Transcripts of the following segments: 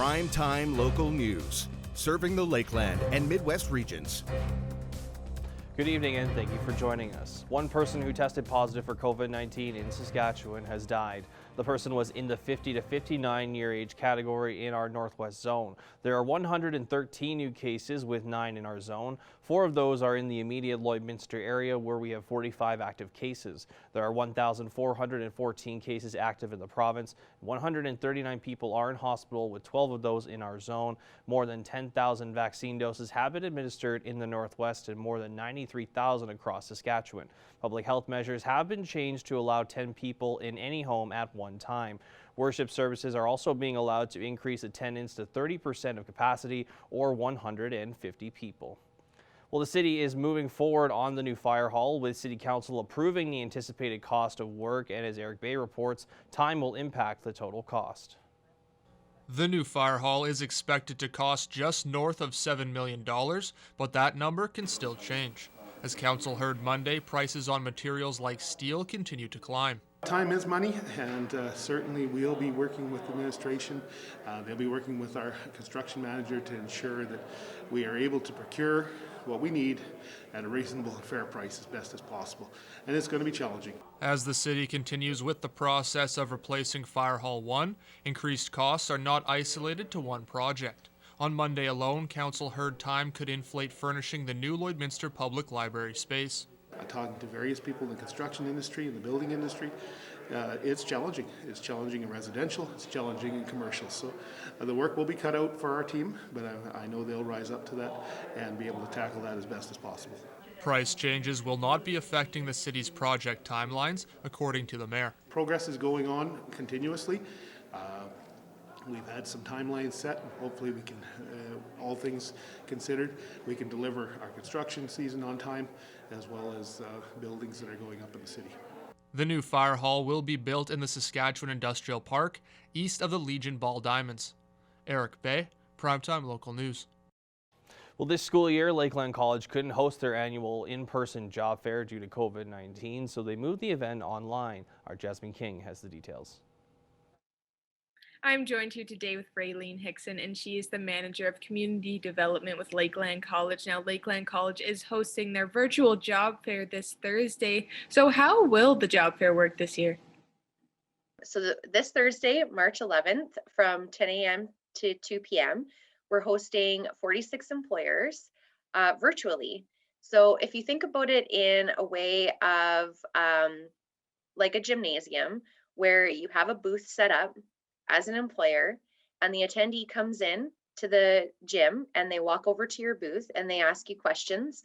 Primetime local news, serving the Lakeland and Midwest regions. Good evening and thank you for joining us. One person who tested positive for COVID-19 in Saskatchewan has died. The person was in the 50 to 59 year age category in our Northwest zone. There are 113 new cases with 9 in our zone. 4 of those are in the immediate Lloydminster area where we have 45 active cases. There are 1,414 cases active in the province. 139 people are in hospital with 12 of those in our zone. More than 10,000 vaccine doses have been administered in the Northwest and more than 93,000 across Saskatchewan. Public health measures have been changed to allow 10 people in any home at one time. Worship services are also being allowed to increase attendance to 30% of capacity or 150 people. Well, the city is moving forward on the new fire hall with City Council approving the anticipated cost of work, and as Eric Bay reports, time will impact the total cost. The new fire hall is expected to cost just north of $7 million, but that number can still change. As Council heard Monday, prices on materials like steel continue to climb. Time is money, and certainly we'll be working with the administration. They'll be working with our construction manager to ensure that we are able to procure what we need at a reasonable and fair price as best as possible. And it's going to be challenging. As the city continues with the process of replacing Fire Hall 1, increased costs are not isolated to one project. On Monday alone, Council heard time could inflate furnishing the new Lloydminster Public Library space. Talking to various people in the construction industry and the building industry, it's challenging. It's challenging in residential, it's challenging in commercial. So the work will be cut out for our team, but I know they'll rise up to that and be able to tackle that as best as possible. Price changes will not be affecting the city's project timelines, according to the mayor. Progress is going on continuously. We've had some timelines set, and hopefully we can, all things considered, we can deliver our construction season on time, as well as buildings that are going up in the city. The new fire hall will be built in the Saskatchewan Industrial Park, east of the Legion Ball Diamonds. Eric Bay, Primetime Local News. Well, this school year, Lakeland College couldn't host their annual in-person job fair due to COVID-19, so they moved the event online. Our Jasmine King has the details. I'm joined here today with Raylene Hickson, and she is the Manager of Community Development with Lakeland College. Now, Lakeland College is hosting their virtual job fair this Thursday. So how will the job fair work this year? So this Thursday, March 11th, from 10 a.m. to 2 p.m., we're hosting 46 employers virtually. So if you think about it in a way of like a gymnasium, where you have a booth set up as an employer, and the attendee comes in to the gym and they walk over to your booth and they ask you questions,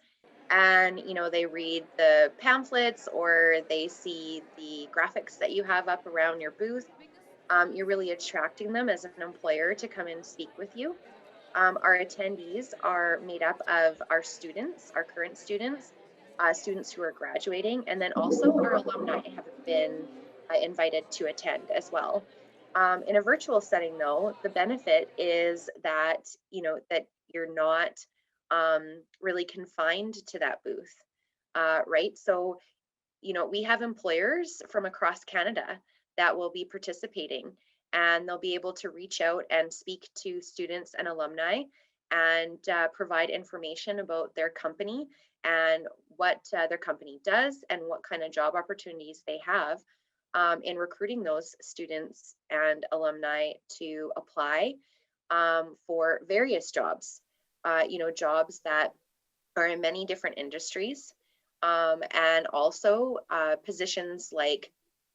and they read the pamphlets or they see the graphics that you have up around your booth. You're really attracting them as an employer to come and speak with you. Our attendees are made up of our students, our current students, students who are graduating, and then also our alumni have been invited to attend as well. In a virtual setting, though, the benefit is that that you're not really confined to that booth, right? So, we have employers from across Canada that will be participating, and they'll be able to reach out and speak to students and alumni and provide information about their company and what their company does and what kind of job opportunities they have in recruiting those students and alumni to apply for various jobs, jobs that are in many different industries, and also positions like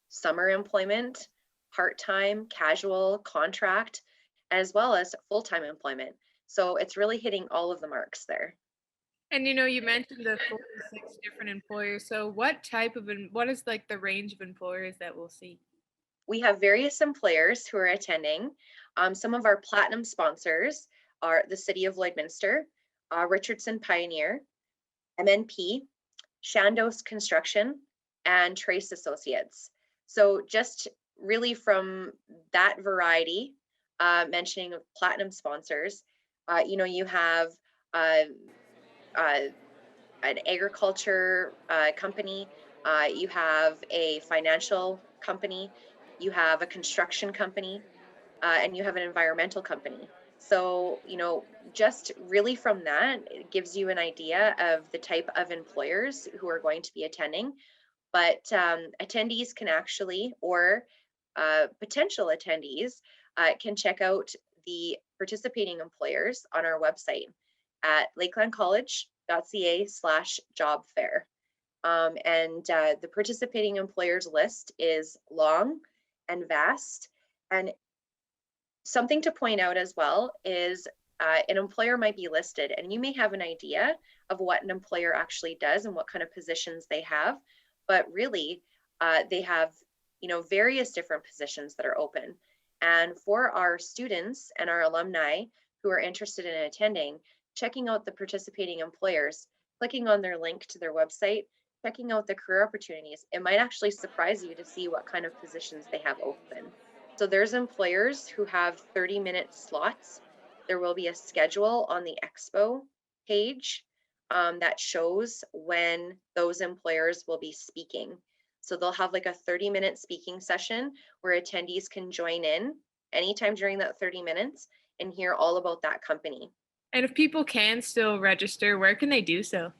summer employment, part-time, casual, contract, as well as full-time employment. So it's really hitting all of the marks there. And you mentioned the 46 different employers. So what is like the range of employers that we'll see? We have various employers who are attending. Some of our platinum sponsors are the City of Lloydminster, Richardson Pioneer, MNP, Shandos Construction, and Trace Associates. So just really from that variety, mentioning of platinum sponsors, you have an agriculture company, you have a financial company, you have a construction company, and you have an environmental company. So, just really from that, it gives you an idea of the type of employers who are going to be attending. But attendees can actually, or potential attendees, can check out the participating employers on our website at lakelandcollege.ca/job fair. And the participating employers list is long and vast. And something to point out as well is an employer might be listed, and you may have an idea of what an employer actually does and what kind of positions they have, but really they have various different positions that are open. And for our students and our alumni who are interested in attending, checking out the participating employers, clicking on their link to their website, checking out the career opportunities, it might actually surprise you to see what kind of positions they have open. So there's employers who have 30-minute slots. There will be a schedule on the expo page that shows when those employers will be speaking. So they'll have like a 30-minute speaking session where attendees can join in anytime during that 30 minutes and hear all about that company. And if people can still register, where can they do so?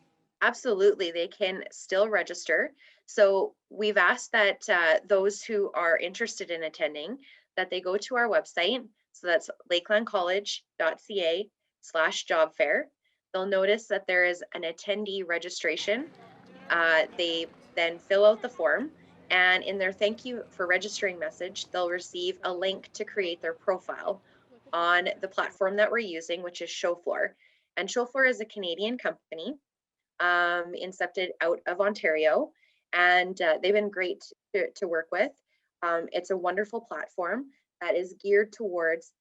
Absolutely, they can still register. So we've asked that those who are interested in attending, that they go to our website. So that's lakelandcollege.ca/job fair. They'll notice that there is an attendee registration. They then fill out the form, and in their thank you for registering message, they'll receive a link to create their profile on the platform that we're using, which is Showfloor. And Showfloor is a Canadian company incepted out of Ontario, and they've been great to work with. It's a wonderful platform that is geared towards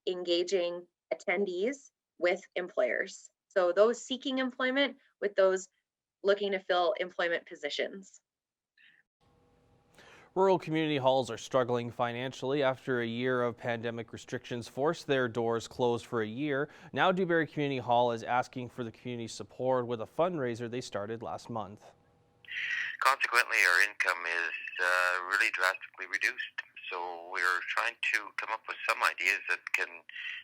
engaging attendees with employers. So those seeking employment with those looking to fill employment positions. Rural community halls are struggling financially after a year of pandemic restrictions forced their doors closed for a year. Now Dewberry Community Hall is asking for the community's support with a fundraiser they started last month. Consequently, our income is really drastically reduced. So we're trying to come up with some ideas that can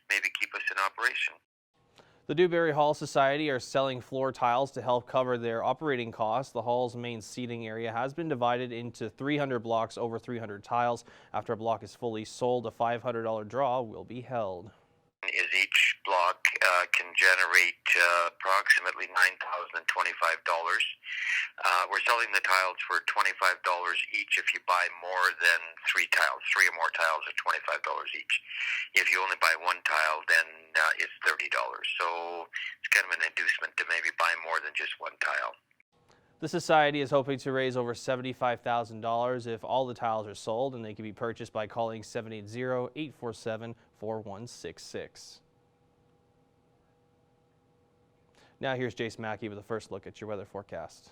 maybe keep us in operation. The Dewberry Hall Society are selling floor tiles to help cover their operating costs. The hall's main seating area has been divided into 300 blocks over 300 tiles. After a block is fully sold, a $500 draw will be held. Each block can generate approximately $9,025. We're selling the tiles for $25 each if you buy more than 3 tiles. 3 or more tiles are $25 each. If you only buy 1 tile, then it's $30. So it's kind of an inducement to maybe buy more than just 1 tile. The Society is hoping to raise over $75,000 if all the tiles are sold, and they can be purchased by calling 780-847-4166. Now here's Jace Mackey with a first look at your weather forecast.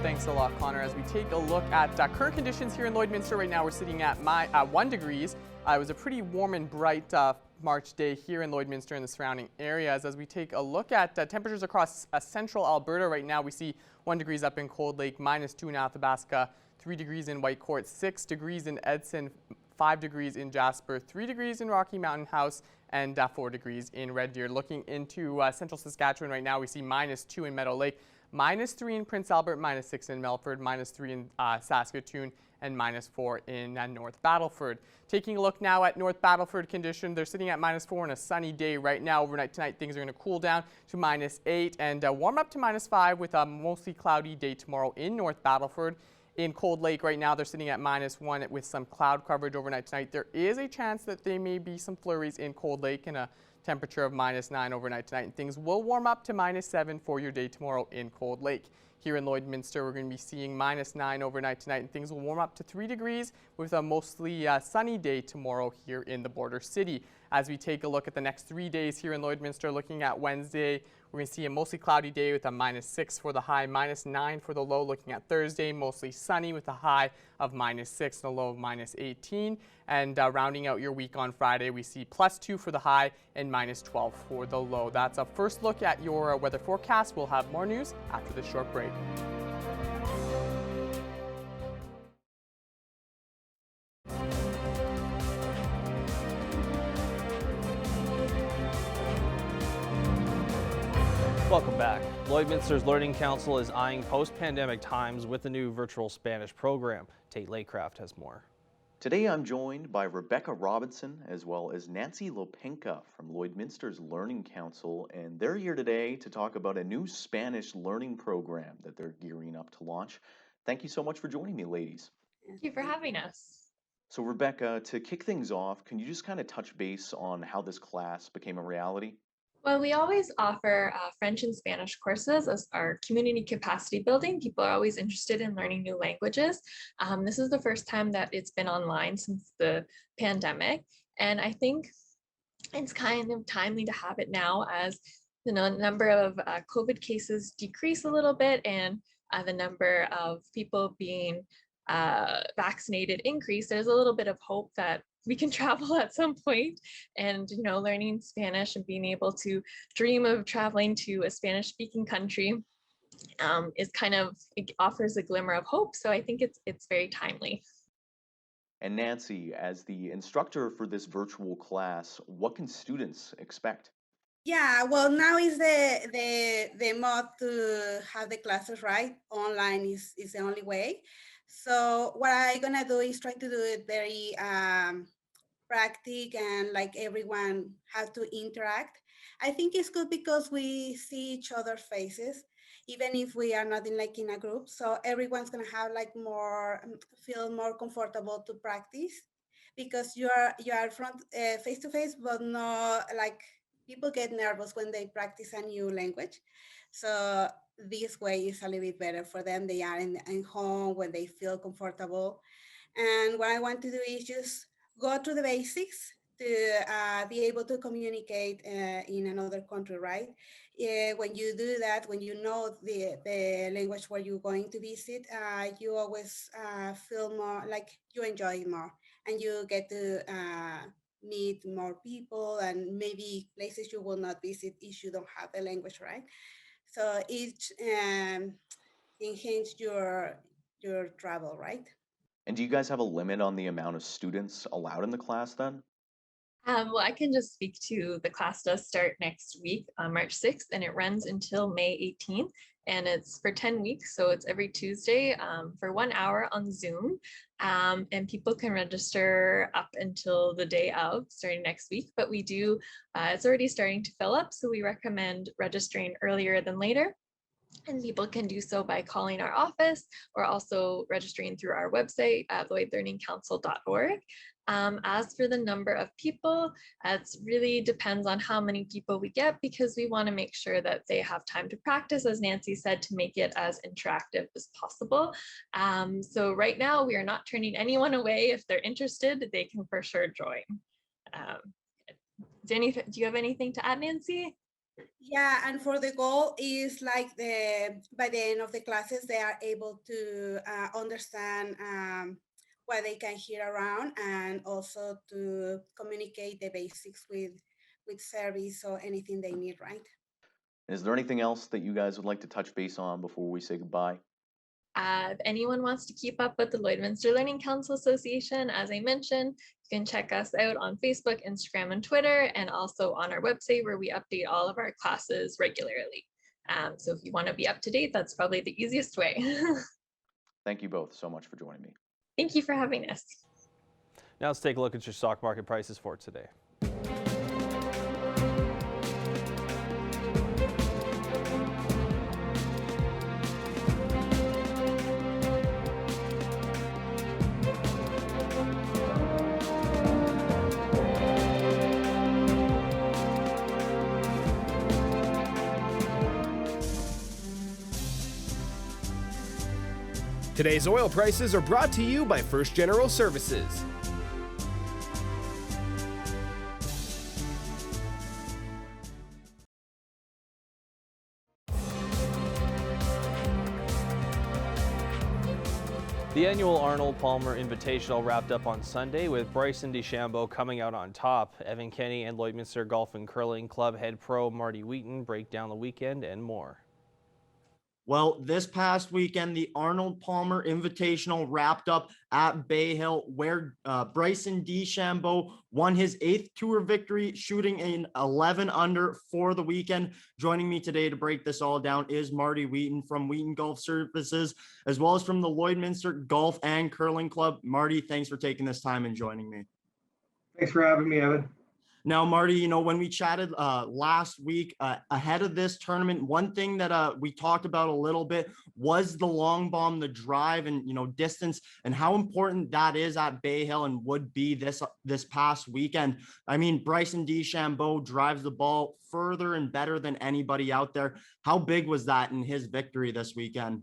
Thanks a lot, Connor. As we take a look at current conditions here in Lloydminster right now, we're sitting at 1 degrees. It was a pretty warm and bright March day here in Lloydminster and the surrounding areas. As we take a look at temperatures across central Alberta right now, we see 1 degrees up in Cold Lake, -2 in Athabasca, 3 degrees in Whitecourt, 6 degrees in Edson, 5 degrees in Jasper, 3 degrees in Rocky Mountain House, and 4 degrees in Red Deer. Looking into central Saskatchewan right now, we see -2 in Meadow Lake, -3 in Prince Albert, -6 in Melford, -3 in Saskatoon, and -4 in North Battleford. Taking a look now at North Battleford condition, they're sitting at -4 on a sunny day right now. Overnight tonight, things are going to cool down to -8 and warm up to -5 with a mostly cloudy day tomorrow in North Battleford. In Cold Lake right now, they're sitting at -1 with some cloud coverage overnight tonight. There is a chance that there may be some flurries in Cold Lake and a temperature of -9 overnight tonight, and things will warm up to -7 for your day tomorrow in Cold Lake. Here in Lloydminster, we're going to be seeing -9 overnight tonight, and things will warm up to 3 degrees with a mostly sunny day tomorrow here in the border city. As we take a look at the next 3 days here in Lloydminster, looking at Wednesday, We're going to see a mostly cloudy day with a -6 for the high, -9 for the low. Looking at Thursday, mostly sunny with a high of -6 and a low of -18. And rounding out your week on Friday, we see +2 for the high and -12 for the low. That's a first look at your weather forecast. We'll have more news after this short break. Welcome back. Lloydminster's Learning Council is eyeing post-pandemic times with the new virtual Spanish program. Tate Laycraft has more. Today I'm joined by Rebecca Robinson as well as Nancy Lopenka from Lloydminster's Learning Council, and they're here today to talk about a new Spanish learning program that they're gearing up to launch. Thank you so much for joining me, ladies. Thank you for having us. So Rebecca, to kick things off, can you just kind of touch base on how this class became a reality? Well, we always offer French and Spanish courses as our community capacity building. People are always interested in learning new languages. This is the first time that it's been online since the pandemic. And I think it's kind of timely to have it now as the number of COVID cases decrease a little bit and the number of people being vaccinated increase. There's a little bit of hope that we can travel at some point, and learning Spanish and being able to dream of traveling to a Spanish speaking country is it offers a glimmer of hope. So I think it's very timely. And Nancy, as the instructor for this virtual class, what can students expect? Yeah, well, now is the mode to have the classes, right? Online is the only way. So what I'm gonna do is try to do it very practical and like everyone have to interact. I think it's good because we see each other's faces, even if we are not in a group. So everyone's gonna have feel more comfortable to practice because you are front face to face, but no people get nervous when they practice a new language. So this way is a little bit better for them. They are in home when they feel comfortable. And what I want to do is just go to the basics to be able to communicate in another country, right? When you do that, when you know the language where you're going to visit, you always feel more like you enjoy it more, and you get to meet more people and maybe places you will not visit if you don't have the language, right? So it enhance your travel, right? And do you guys have a limit on the amount of students allowed in the class then? Well, I can just speak to the class does start next week on March 6th, and it runs until May 18th. And it's for 10 weeks, so it's every Tuesday for 1 hour on Zoom. And people can register up until the day of, starting next week. But we do, it's already starting to fill up, so we recommend registering earlier than later. And people can do so by calling our office or also registering through our website at lloydlearningcouncil.org. As for the number of people, it really depends on how many people we get, because we want to make sure that they have time to practice, as Nancy said, to make it as interactive as possible. So right now we are not turning anyone away. If they're interested, they can for sure join. Do you have anything to add, Nancy? Yeah, and for the goal is by the end of the classes, they are able to understand what they can hear around, and also to communicate the basics with service or anything they need, right? Is there anything else that you guys would like to touch base on before we say goodbye? If anyone wants to keep up with the Lloydminster Learning Council Association, as I mentioned, you can check us out on Facebook, Instagram, and Twitter, and also on our website where we update all of our classes regularly. So if you want to be up to date, that's probably the easiest way. Thank you both so much for joining me. Thank you for having us. Now let's take a look at your stock market prices for today. Today's oil prices are brought to you by First General Services. The annual Arnold Palmer Invitational wrapped up on Sunday with Bryson DeChambeau coming out on top. Evan Kenny and Lloydminster Golf and Curling Club head pro Marty Wheaton break down the weekend and more. Well, this past weekend, the Arnold Palmer Invitational wrapped up at Bay Hill, where Bryson DeChambeau won his 8th tour victory, shooting in 11 under for the weekend. Joining me today to break this all down is Marty Wheaton from Wheaton Golf Services, as well as from the Lloydminster Golf and Curling Club. Marty, thanks for taking this time and joining me. Thanks for having me, Evan. Now, Marty, you know, when we chatted last week ahead of this tournament, one thing that we talked about a little bit was the long bomb, the drive, and, you know, distance, and how important that is at Bay Hill and would be this past weekend. I mean, Bryson DeChambeau drives the ball further and better than anybody out there. How big was that in his victory this weekend?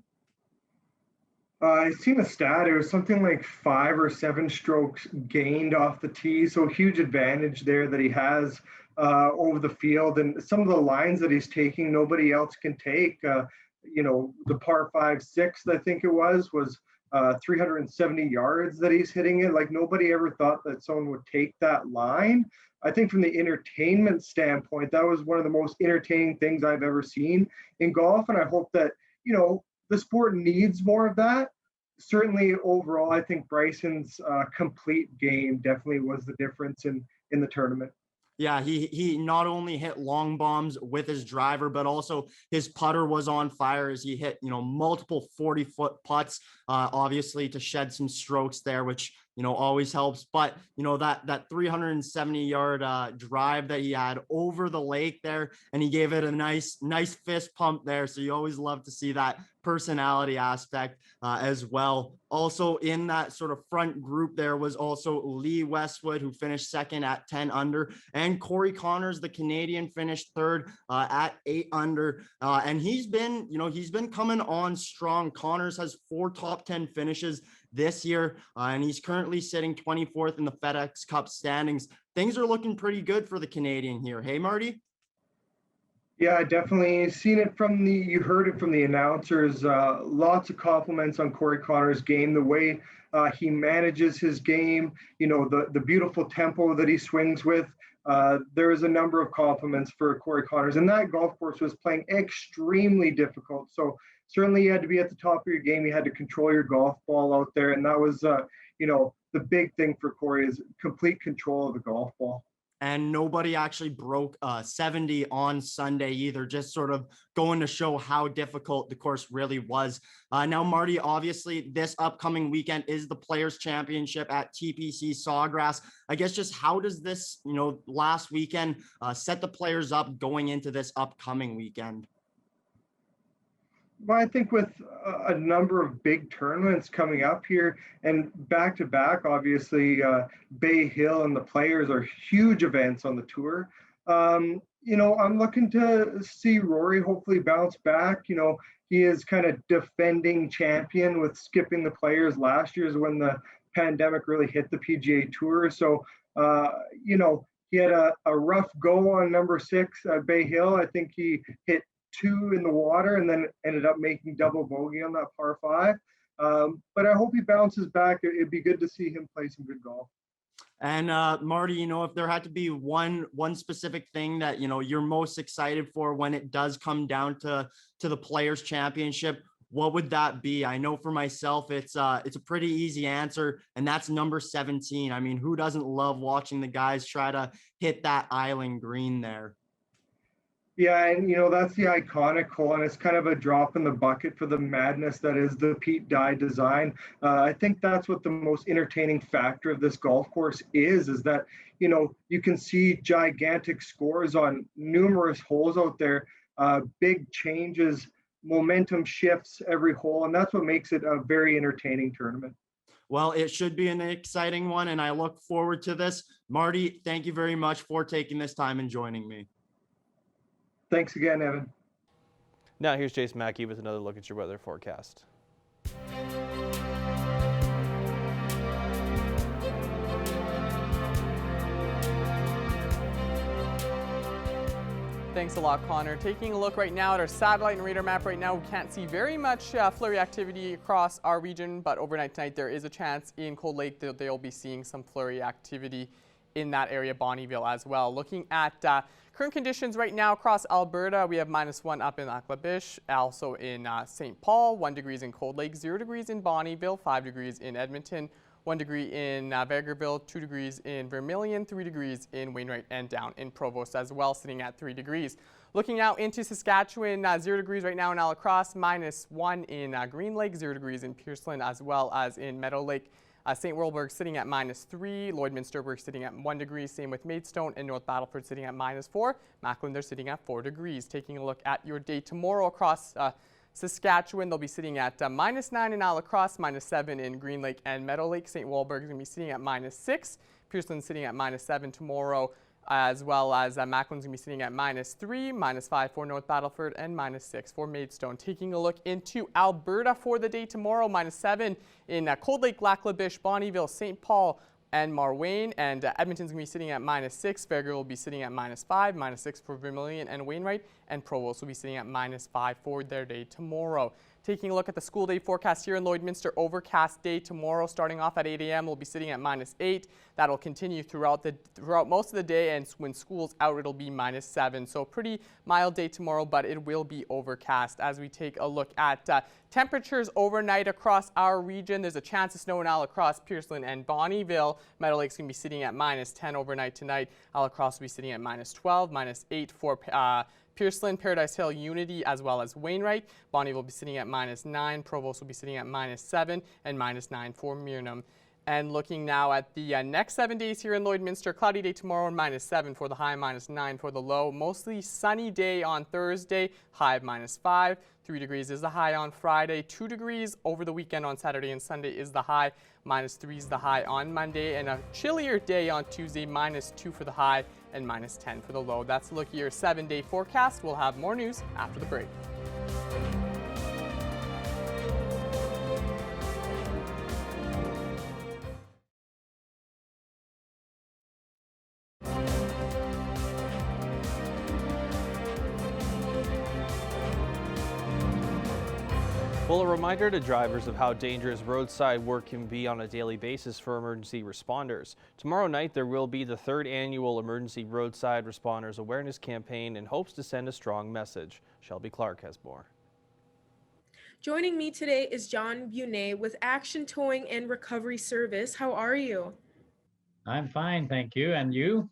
I seen a stat. It was something like 5 or 7 strokes gained off the tee. So huge advantage there that he has over the field. And some of the lines that he's taking, nobody else can take. You know, the par 5/6, I think it was 370 yards that he's hitting it. Like, nobody ever thought that someone would take that line. I think from the entertainment standpoint, that was one of the most entertaining things I've ever seen in golf. And I hope that, you know, the sport needs more of that. Certainly overall, I think Bryson's complete game definitely was the difference in the tournament. Yeah, he not only hit long bombs with his driver, but also his putter was on fire as he hit, you know, multiple 40-foot putts, obviously to shed some strokes there, which, you know, always helps. But, you know, that 370-yard drive that he had over the lake there, and he gave it a nice fist pump there. So you always love to see that personality aspect as well. Also in that sort of front group there was also Lee Westwood, who finished second at 10 under, and Corey Connors, the Canadian, finished third at 8 under. And he's been coming on strong. Connors has 4 top 10 finishes this year, and he's currently sitting 24th in the FedEx Cup standings. Things are looking pretty good for the Canadian here. Hey, Marty? Yeah, definitely seen it you heard it from the announcers. Lots of compliments on Corey Connors' game, the way he manages his game, you know, the beautiful tempo that he swings with. There is a number of compliments for Corey Connors, and that golf course was playing extremely difficult. So certainly you had to be at the top of your game. You had to control your golf ball out there. And that was, you know, the big thing for Corey is complete control of the golf ball. And nobody actually broke 70 on Sunday either, just sort of going to show how difficult the course really was. Now, Marty, obviously this upcoming weekend is the Players Championship at TPC Sawgrass. I guess just how does this, you know, last weekend set the players up going into this upcoming weekend? Well, I think with a number of big tournaments coming up here and back to back, obviously Bay Hill and the Players are huge events on the tour. You know, I'm looking to see Rory hopefully bounce back. You know, he is kind of defending champion with skipping the Players last year is when the pandemic really hit the PGA Tour. So, you know, he had a rough go on number 6 at Bay Hill. I think he hit 2 in the water and then ended up making double bogey on that par 5. But I hope he bounces back. It'd be good to see him play some good golf. And Marty, you know, if there had to be one specific thing that, you know, you're most excited for when it does come down to the Players Championship, what would that be? I know for myself, it's a pretty easy answer, and that's number 17. I mean, who doesn't love watching the guys try to hit that island green there? Yeah, and you know, that's the iconic hole, and it's kind of a drop in the bucket for the madness that is the Pete Dye design. I think that's what the most entertaining factor of this golf course is that, you know, you can see gigantic scores on numerous holes out there, big changes, momentum shifts every hole, and that's what makes it a very entertaining tournament. Well, it should be an exciting one, and I look forward to this. Marty, thank you very much for taking this time and joining me. Thanks again, Evan. Now here's Jason Mackey with another look at your weather forecast. Thanks a lot, Connor. Taking a look right now at our satellite and radar map right now, we can't see very much flurry activity across our region, but overnight tonight there is a chance in Cold Lake that they'll be seeing some flurry activity in that area, Bonnyville as well. Looking at current conditions right now across Alberta, we have -1 up in Lac La Biche, also in St. Paul, 1 degrees in Cold Lake, 0 degrees in Bonnyville, 5 degrees in Edmonton, 1 degree in Vegreville, 2 degrees in Vermilion, 3 degrees in Wainwright, and down in Provost as well, sitting at 3 degrees. Looking out into Saskatchewan, 0 degrees right now in Alacrosse, -1 in Green Lake, 0 degrees in Pierceland, as well as in Meadow Lake. St. Werlberg sitting at -3, Lloydminster we're sitting at 1 degree, same with Maidstone, and North Battleford sitting at -4. Macklin, they're sitting at 4 degrees. Taking a look at your day tomorrow across Saskatchewan, they'll be sitting at -9 in Alacrosse, -7 in Green Lake and Meadow Lake. St. Walburg is going to be sitting at -6. Pierceland sitting at -7 tomorrow, as well as Macklin's going to be sitting at -3, -5 for North Battleford, and -6 for Maidstone. Taking a look into Alberta for the day tomorrow, -7 in Cold Lake, Lac La Biche, Bonnyville, St. Paul, and Marwayne, and Edmonton's going to be sitting at -6. Fairview will be sitting at -5, -6 for Vermilion and Wainwright, and Provost will be sitting at -5 for their day tomorrow. Taking a look at the school day forecast here in Lloydminster, overcast day tomorrow starting off at 8 a.m. We'll be sitting at -8. That'll continue throughout most of the day, and when school's out it'll be -7. So pretty mild day tomorrow, but it will be overcast. As we take a look at temperatures overnight across our region, there's a chance of snow in Alacrosse, Pierceland, and Bonnyville. Meadow Lake's going to be sitting at -10 overnight tonight. Alacrosse will be sitting at -12, -8 for Pierceland, Paradise Hill, Unity, as well as Wainwright. Bonnyville will be sitting at -9. Provost will be sitting at -7, and -9 for Muirnham. And looking now at the next 7 days here in Lloydminster, cloudy day tomorrow, -7 for the high, -9 for the low. Mostly sunny day on Thursday, high of -5. 3 degrees is the high on Friday. 2 degrees over the weekend on Saturday and Sunday is the high. -3 is the high on Monday. And a chillier day on Tuesday, -2 for the high and -10 for the low. That's a look at your 7-day forecast. We'll have more news after the break. Well, a reminder to drivers of how dangerous roadside work can be on a daily basis for emergency responders. Tomorrow night, there will be the 3rd annual Emergency Roadside Responders Awareness Campaign in hopes to send a strong message. Shelby Clark has more. Joining me today is John Bunet with Action Towing and Recovery Service. How are you? I'm fine, thank you. And you?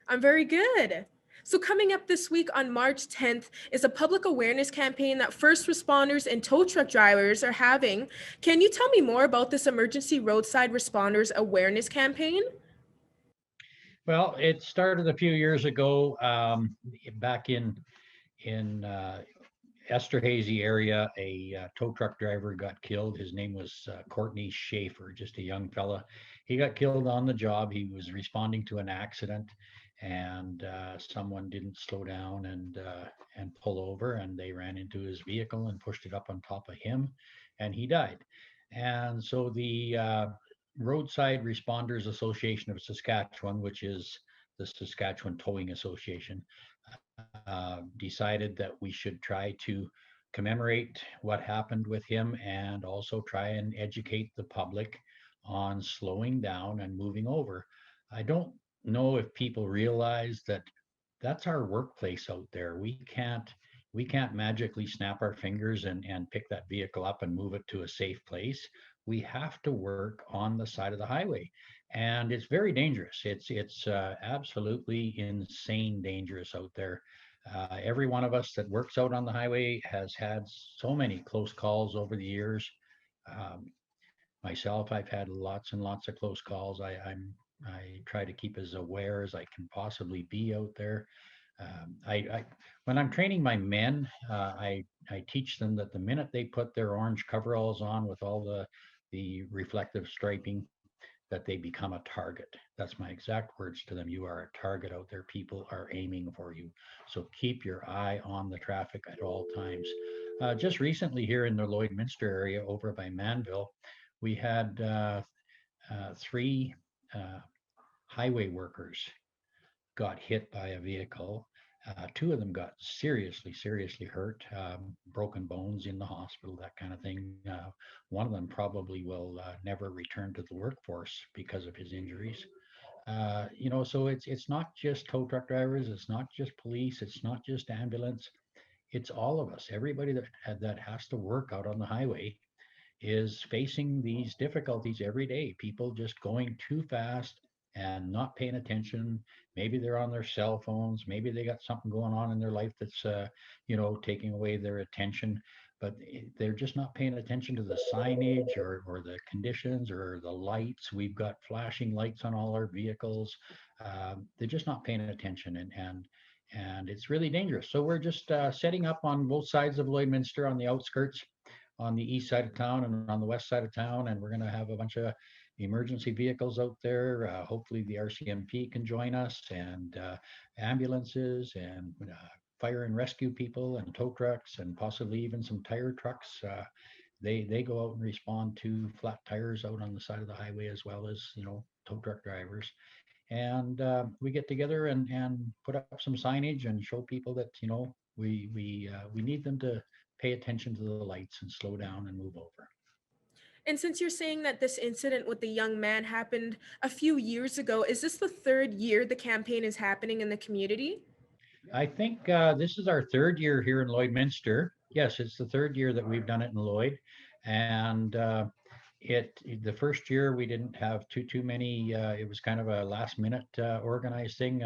I'm very good. So coming up this week on March 10th is a public awareness campaign that first responders and tow truck drivers are having. Can you tell me more about this Emergency Roadside Responders Awareness campaign? Well, it started a few years ago, back in Esterhazy area. A tow truck driver got killed. His name was Courtney Schaefer, just a young fella. He got killed on the job. He was responding to an accident, and someone didn't slow down and pull over, and they ran into his vehicle and pushed it up on top of him, and he died. And so the Roadside Responders Association of Saskatchewan, which is the Saskatchewan Towing Association, decided that we should try to commemorate what happened with him and also try and educate the public on slowing down and moving over. I don't know if people realize that that's our workplace out there. We can't magically snap our fingers and pick that vehicle up and move it to a safe place. We have to work on the side of the highway, and it's very dangerous. It's absolutely insane dangerous out there. Every one of us that works out on the highway has had so many close calls over the years. Myself, I've had lots and lots of close calls. I try to keep as aware as I can possibly be out there. When I'm training my men, I teach them that the minute they put their orange coveralls on with all the reflective striping, that they become a target. That's my exact words to them. You are a target out there. People are aiming for you. So keep your eye on the traffic at all times. Just recently here in the Lloydminster area over by Manville, we had 3 highway workers got hit by a vehicle, Two of them got seriously hurt, broken bones in the hospital, that kind of thing. One of them probably will never return to the workforce because of his injuries. So it's not just tow truck drivers, it's not just police, it's not just ambulance, it's all of us. Everybody that has to work out on the highway is facing these difficulties every day. People just going too fast and not paying attention. Maybe they're on their cell phones. Maybe they got something going on in their life that's, taking away their attention. But they're just not paying attention to the signage or the conditions or the lights. We've got flashing lights on all our vehicles. They're just not paying attention, and it's really dangerous. So we're just setting up on both sides of Lloydminster, on the outskirts, on the east side of town and on the west side of town, and we're going to have a bunch of emergency vehicles out there. Hopefully the RCMP can join us, and ambulances and fire and rescue people and tow trucks and possibly even some tire trucks. They go out and respond to flat tires out on the side of the highway, as well as tow truck drivers. And we get together and put up some signage and show people that we need them to pay attention to the lights and slow down and move over. And since you're saying that this incident with the young man happened a few years ago, is this the third year the campaign is happening in the community? I think this is our third year here in Lloydminster. Yes, it's the third year that we've done it in Lloyd. And the first year we didn't have too many. It was kind of a last minute organized thing.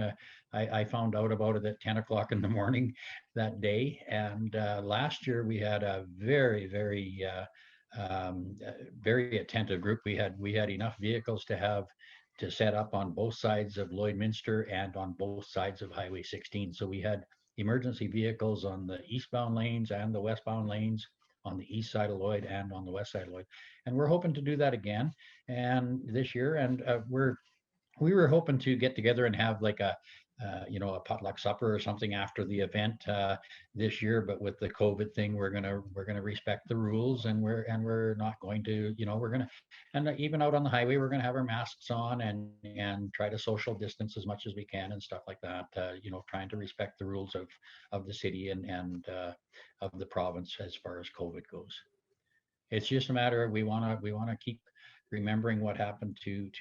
I found out about it at 10 o'clock in the morning that day. And last year we had a very attentive group. We had enough vehicles to set up on both sides of Lloydminster and on both sides of Highway 16. So we had emergency vehicles on the eastbound lanes and the westbound lanes, on the east side of Lloyd and on the west side of Lloyd. And we're hoping to do that again and this year. And we were hoping to get together and have like a potluck supper or something after the event this year, but with the COVID thing, we're gonna respect the rules, and we're not going to, and even out on the highway, we're gonna have our masks on and try to social distance as much as we can and stuff like that. Trying to respect the rules of the city and of the province as far as COVID goes. It's just a matter of we want to keep remembering what happened to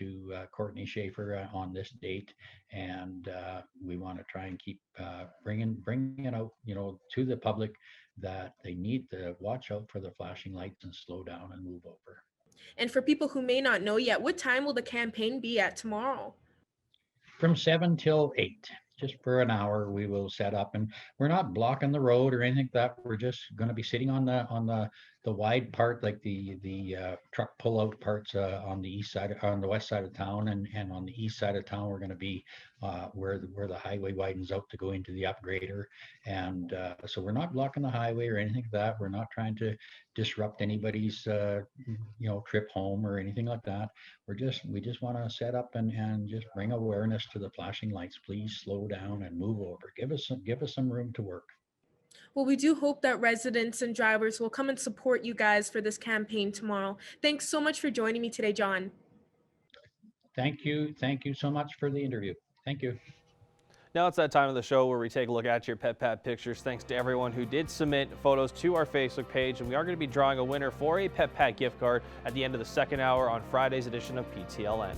Courtney Schaefer on this date, and we want to try and keep bringing out to the public that they need to watch out for the flashing lights and slow down and move over. And for people who may not know yet, what time will the campaign be at tomorrow? From 7 till 8. Just for an hour, we will set up, and we're not blocking the road or anything like that. We're just going to be sitting on the wide part, like the truck pull-out parts on the east side, on the west side of town, and on the east side of town, we're going to be where the highway widens out to go into the upgrader. And so we're not blocking the highway or anything like that. We're not trying to disrupt anybody's trip home or anything like that. We just want to set up and just bring awareness to the flashing lights. Please slow down and move over. Give us some room to work. Well, we do hope that residents and drivers will come and support you guys for this campaign tomorrow. Thanks so much for joining me today, John. Thank you so much for the interview. Thank you. Now it's that time of the show where we take a look at your Pet Pat pictures. Thanks to everyone who did submit photos to our Facebook page, and we are going to be drawing a winner for a Pet Pat gift card at the end of the second hour on Friday's edition of PTLN.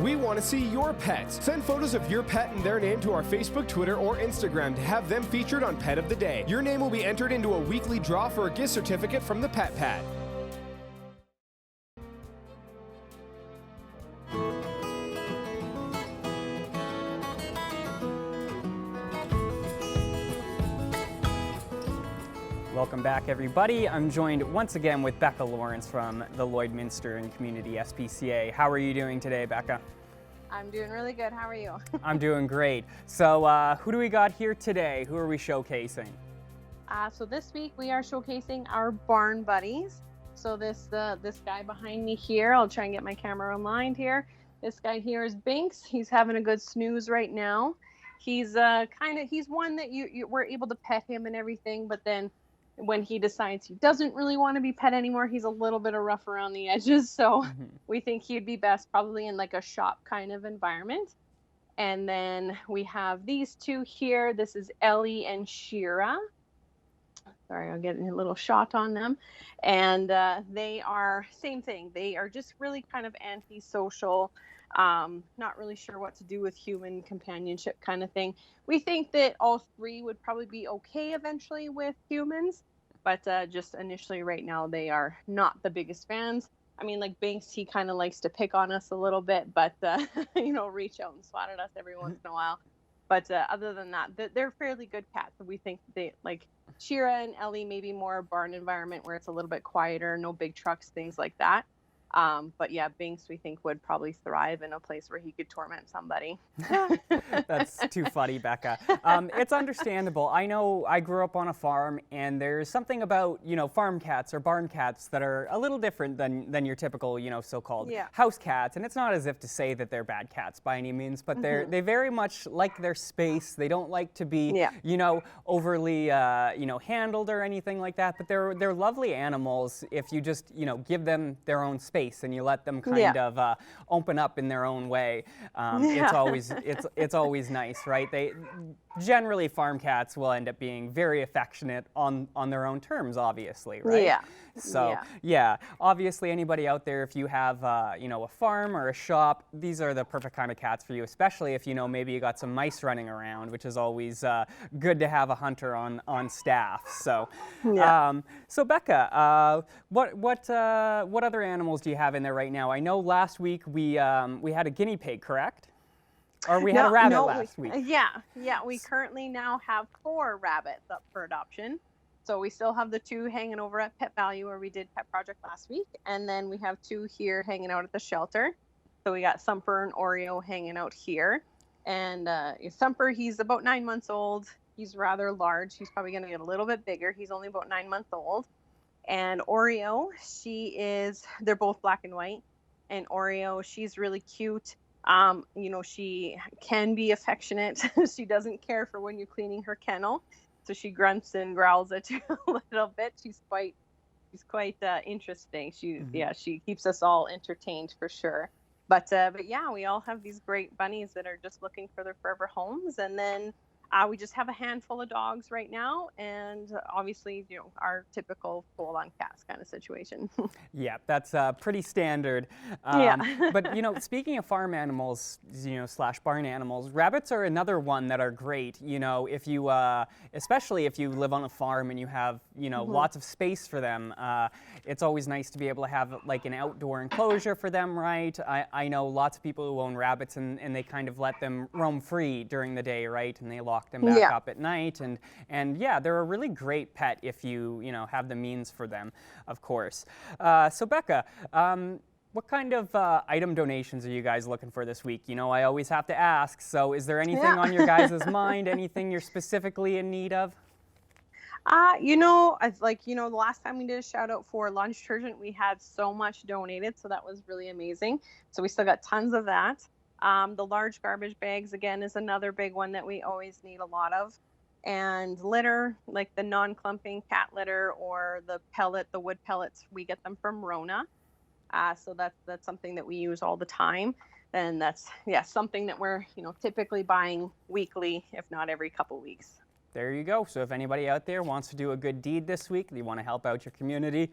We want to see your pets. Send photos of your pet and their name to our Facebook, Twitter, or Instagram to have them featured on Pet of the Day. Your name will be entered into a weekly draw for a gift certificate from the Pet Pat. Welcome back, everybody. I'm joined once again with Becca Lawrence from the Lloydminster and Community SPCA. How are you doing today, Becca? I'm doing really good. How are you? I'm doing great. So who do we got here today? Who are we showcasing? So this week we are showcasing our barn buddies. So this guy behind me here, I'll try and get my camera aligned here. This guy here is Binks. He's having a good snooze right now. He's he's one that you we're able to pet him and everything, but then when he decides he doesn't really want to be pet anymore, he's a little bit of rough around the edges. So we think he'd be best probably in like a shop kind of environment. And then we have these two here. This is Ellie and Shira. Sorry, I'll get a little shot on them. And they are, same thing. They are just really kind of antisocial, not really sure what to do with human companionship kind of thing. We think that all three would probably be okay eventually with humans, but just initially right now, they are not the biggest fans. I mean, like Binks, he kind of likes to pick on us a little bit, but, reach out and swat at us every once in a while. But other than that, they're fairly good cats. We think they, like Shira and Ellie, maybe more barn environment where it's a little bit quieter, no big trucks, things like that. But yeah, Binks, we think, would probably thrive in a place where he could torment somebody. That's too funny, Becca. It's understandable. I know I grew up on a farm, and there's something about, farm cats or barn cats that are a little different than your typical, so-called house cats. And it's not as if to say that they're bad cats by any means, but they very much like their space. They don't like to be, overly, handled or anything like that. But they're lovely animals if you just, give them their own space and you let them kind of open up in their own way. It's always nice, right? They generally, farm cats will end up being very affectionate on their own terms, obviously, right? Yeah. So obviously anybody out there, if you have a farm or a shop, these are the perfect kind of cats for you, especially if maybe you got some mice running around, which is always good to have a hunter on staff. So so Becca, what other animals do you have in there right now? I know last week we had a guinea pig, correct? Or we had a rabbit last week. We currently now have 4 rabbits up for adoption. So we still have the 2 hanging over at Pet Value where we did Pet Project last week. And then we have 2 here hanging out at the shelter. So we got Thumper and Oreo hanging out here. And Thumper, he's about 9 months old. He's rather large. He's probably going to get a little bit bigger. He's only about 9 months old. And Oreo, they're both black and white. And Oreo, she's really cute. She can be affectionate. She doesn't care for when you're cleaning her kennel. So she grunts and growls at you a little bit. She's quite interesting. She keeps us all entertained for sure. But yeah, we all have these great bunnies that are just looking for their forever homes. And then we just have a handful of dogs right now, and obviously, our typical full-on cats kind of situation. Yeah, that's pretty standard. But speaking of farm animals, slash barn animals, rabbits are another one that are great. If you, especially if you live on a farm and you have, lots of space for them, it's always nice to be able to have like an outdoor enclosure for them, right? I know lots of people who own rabbits and they kind of let them roam free during the day, right? And they lock them back up at night, and yeah, they're a really great pet if you have the means for them, of course. So Becca, what kind of item donations are you guys looking for this week? I always have to ask. So is there anything on your guys' mind? Anything you're specifically in need of? The last time we did a shout out for laundry detergent, we had so much donated, so that was really amazing. So we still got tons of that. The large garbage bags, again, is another big one that we always need a lot of. And litter, like the non-clumping cat litter or the wood pellets, we get them from Rona. So that's something that we use all the time. And that's, something that we're, typically buying weekly, if not every couple weeks. There you go. So if anybody out there wants to do a good deed this week, they want to help out your community,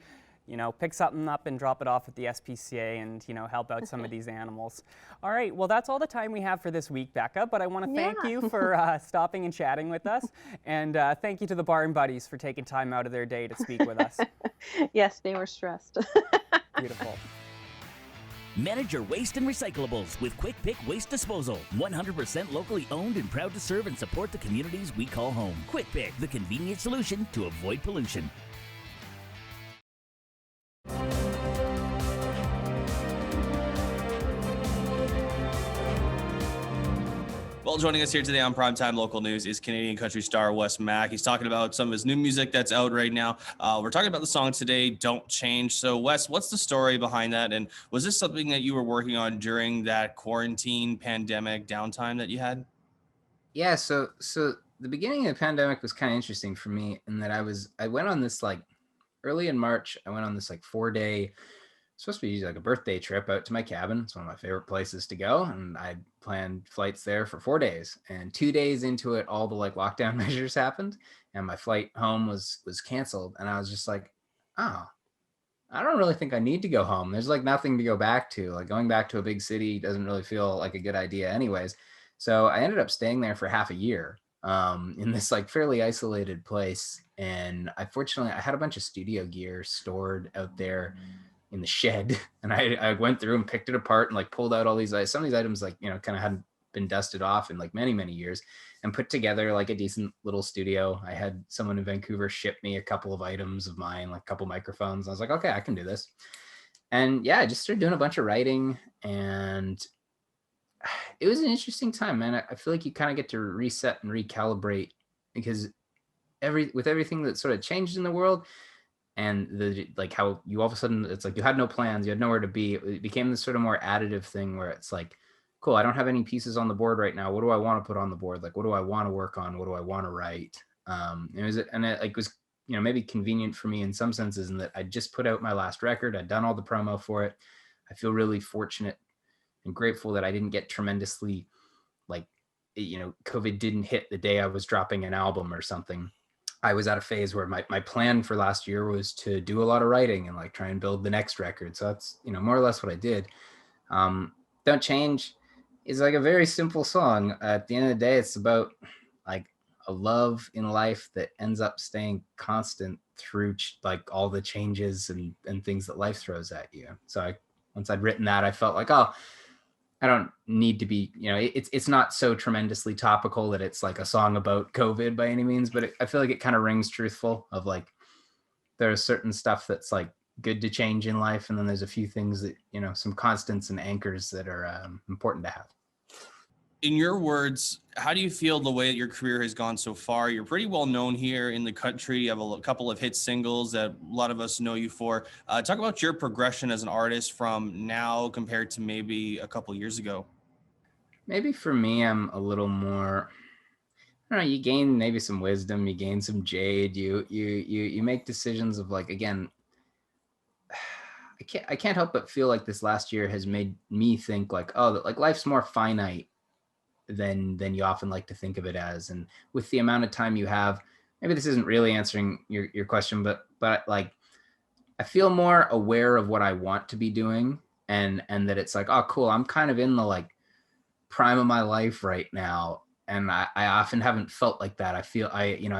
pick something up and drop it off at the SPCA and, help out some of these animals. All right, well, that's all the time we have for this week, Becca, but I want to thank you for stopping and chatting with us. And thank you to the Barn Buddies for taking time out of their day to speak with us. Yes, they were stressed. Beautiful. Manage your waste and recyclables with Quick Pick Waste Disposal. 100% locally owned and proud to serve and support the communities we call home. Quick Pick, the convenient solution to avoid pollution. Well, joining us here today on Primetime Local News is Canadian country star Wes Mack. He's talking about some of his new music that's out right now. We're talking about the song today, Don't Change. So, Wes, what's the story behind that? And was this something that you were working on during that quarantine pandemic downtime that you had? Yeah, so the beginning of the pandemic was kind of interesting for me in that I went on this like early in March, I went on this like 4-day, supposed to be like a birthday trip out to my cabin. It's one of my favorite places to go. And I planned flights there for 4 days. And 2 days into it, all the like lockdown measures happened and my flight home was canceled. And I was just like, oh, I don't really think I need to go home. There's like nothing to go back to. Like going back to a big city doesn't really feel like a good idea anyways. So I ended up staying there for half a year in this like fairly isolated place. And I had a bunch of studio gear stored out there in the shed. And I went through and picked it apart and like pulled out all these, some of these items like, you know, kind of hadn't been dusted off in like many, many years and put together like a decent little studio. I had someone in Vancouver ship me a couple of items of mine, like a couple microphones. I was like, okay, I can do this. And yeah, I just started doing a bunch of writing and it was an interesting time, man. I feel like you kind of get to reset and recalibrate because with everything that sort of changed in the world and the like how you all of a sudden it's like you had no plans, you had nowhere to be. It became this sort of more additive thing where it's like, cool, I don't have any pieces on the board right now. What do I want to put on the board? Like, what do I want to work on? What do I want to write? It was, you know, maybe convenient for me in some senses in that I just put out my last record. I'd done all the promo for it. I feel really fortunate and grateful that I didn't get tremendously like, you know, COVID didn't hit the day I was dropping an album or something. I was at a phase where my plan for last year was to do a lot of writing and like try and build the next record. So that's, you know, more or less what I did. Don't Change is like a very simple song. At the end of the day, it's about like a love in life that ends up staying constant through like all the changes and things that life throws at you. So once I'd written that, I felt like, oh, I don't need to be, you know, it's not so tremendously topical that it's like a song about COVID by any means, but I feel like it kind of rings truthful of like, there's certain stuff that's like good to change in life. And then there's a few things that, you know, some constants and anchors that are important to have. In your words, how do you feel the way that your career has gone so far? You're pretty well known here in the country. You have a couple of hit singles that a lot of us know you for. Talk about your progression as an artist from now compared to maybe a couple years ago. Maybe for me, I'm a little more, I don't know, you gain maybe some wisdom, you gain some jade, you make decisions of like, again, I can't help but feel like this last year has made me think like, oh, like life's more finite than you often like to think of it as. And with the amount of time you have, maybe this isn't really answering your question, but like I feel more aware of what I want to be doing and that it's like, oh, cool, I'm kind of in the like prime of my life right now. And I often haven't felt like that. I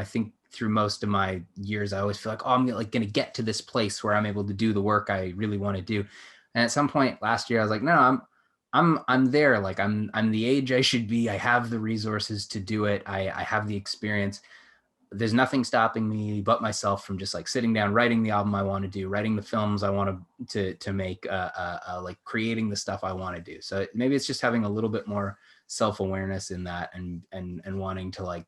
think through most of my years, I always feel like, oh, I'm like going to get to this place where I'm able to do the work I really want to do. And at some point last year, I was like, no, I'm there. Like I'm the age I should be. I have the resources to do it. I have the experience. There's nothing stopping me but myself from just like sitting down, writing the album I want to do, writing the films I want to make, like creating the stuff I want to do. So maybe it's just having a little bit more self-awareness in that and wanting to like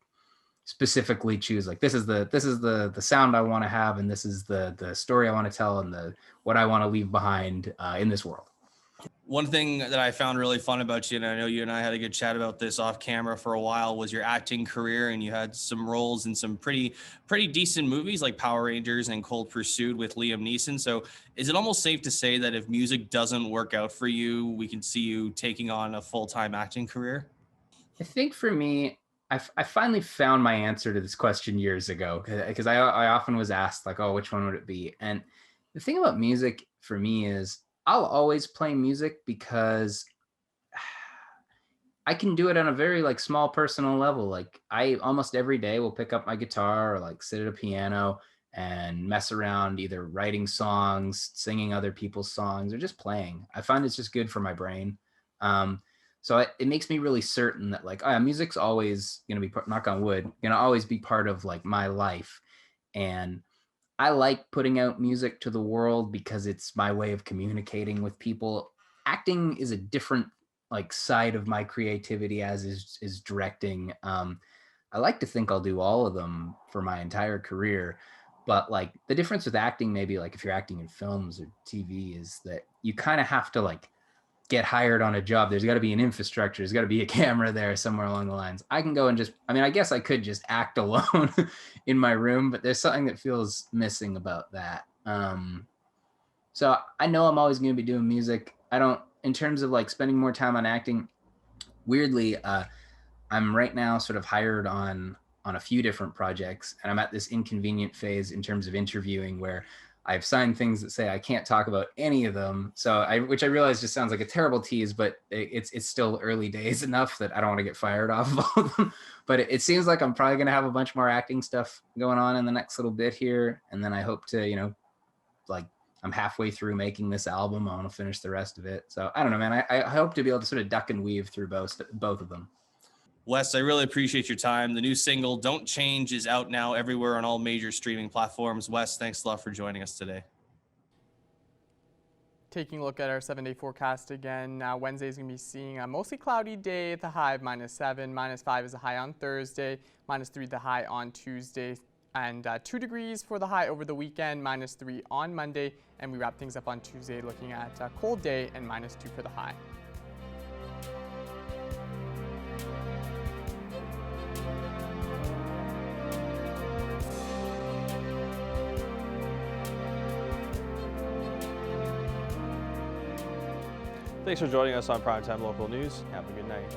specifically choose like this is the sound I want to have and this is the story I want to tell and what I want to leave behind in this world. One thing that I found really fun about you, and I know you and I had a good chat about this off camera for a while, was your acting career, and you had some roles in some pretty decent movies like Power Rangers and Cold Pursuit with Liam Neeson. So is it almost safe to say that if music doesn't work out for you, we can see you taking on a full-time acting career? I think for me, I finally found my answer to this question years ago because I often was asked like, oh, which one would it be? And the thing about music for me is I'll always play music because I can do it on a very like small personal level. Like I almost every day will pick up my guitar or like sit at a piano and mess around either writing songs, singing other people's songs, or just playing. I find it's just good for my brain. So it makes me really certain that like, music's always going to be, knock on wood, going to always be part of like my life. And I like putting out music to the world because it's my way of communicating with people. Acting is a different like side of my creativity as is directing. I like to think I'll do all of them for my entire career, but like the difference with acting, maybe like if you're acting in films or TV, is that you kind of have to like get hired on a job. There's got to be an infrastructure. There's got to be a camera there somewhere along the lines. I can go and just, I mean, I guess I could just act alone in my room, but there's something that feels missing about that. So I know I'm always going to be doing music. I don't, in terms of like spending more time on acting, weirdly, I'm right now sort of hired on a few different projects, and I'm at this inconvenient phase in terms of interviewing where I've signed things that say I can't talk about any of them. So which I realize just sounds like a terrible tease, but it's still early days enough that I don't want to get fired off of all of them. But it seems like I'm probably going to have a bunch more acting stuff going on in the next little bit here. And then I hope to, you know, like I'm halfway through making this album. I want to finish the rest of it. So I don't know, man, I hope to be able to sort of duck and weave through both of them. Wes, I really appreciate your time. The new single, Don't Change, is out now everywhere on all major streaming platforms. Wes, thanks a lot for joining us today. Taking a look at our 7-day forecast again, Wednesday is going to be seeing a mostly cloudy day at the high of -7, -5 is the high on Thursday, -3 the high on Tuesday, and 2 degrees for the high over the weekend, -3 on Monday, and we wrap things up on Tuesday looking at a cold day and -2 for the high. Thanks for joining us on Primetime Local News. Have a good night.